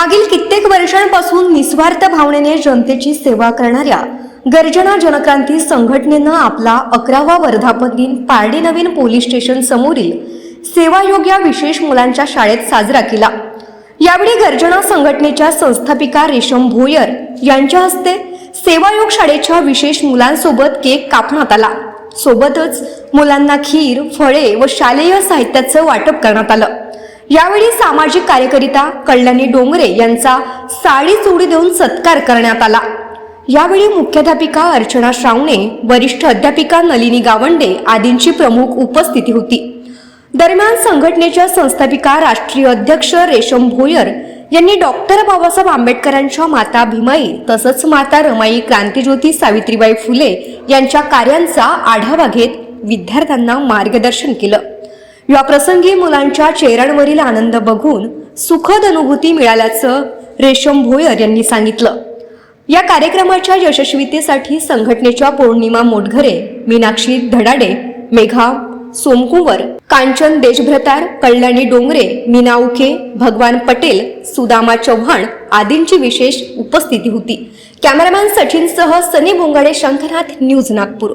मागील कित्येक वर्षांपासून निस्वार्थ भावनेने जनतेची सेवा करणाऱ्या गर्जना जनक्रांती संघटनेनं आपला 11वा वर्धापन दिन पारडी नवीन पोलीस स्टेशन समोरील सेवायोग या विशेष मुलांच्या शाळेत साजरा केला। यावेळी गर्जना संघटनेच्या संस्थापिका रेशम भोयर यांच्या हस्ते सेवायोग शाळेच्या विशेष मुलांसोबत केक कापण्यात आला। सोबतच मुलांना खीर, फळे व शालेय साहित्याचं वाटप करण्यात आलं। यावेळी सामाजिक कार्यकर्ता कल्याणी डोंगरे यांचा साडी चोळी देऊन सत्कार करण्यात आला। यावेळी मुख्याध्यापिका अर्चना श्रावणे, वरिष्ठ अध्यापिका नलिनी गावंडे आदींची प्रमुख उपस्थिती होती। दरम्यान संघटनेच्या संस्थापिका राष्ट्रीय अध्यक्ष रेशम भोयर यांनी डॉक्टर बाबासाहेब आंबेडकरांच्या माता भीमाई तसंच माता रमाई क्रांतिज्योती सावित्रीबाई फुले यांच्या कार्यांचा आढावा घेत विद्यार्थ्यांना मार्गदर्शन केलं। या प्रसंगी मुलांच्या चेहऱ्यांवरील आनंद बघून सुखद अनुभूती मिळाल्याचं रेशम भोयर यांनी सांगितलं। या कार्यक्रमाच्या यशस्वीतेसाठी संघटनेच्या पौर्णिमा मोटघरे, मीनाक्षी धडाडे, मेघा सोमकुंवर, कांचन देशभ्रतार, कल्याणी डोंगरे, मीना उके, भगवान पटेल, सुदामा चव्हाण आदींची विशेष उपस्थिती होती। कॅमेरामॅन सचिनसह सनी भोंगाडे, शंखनाथ, न्यूज नागपूर।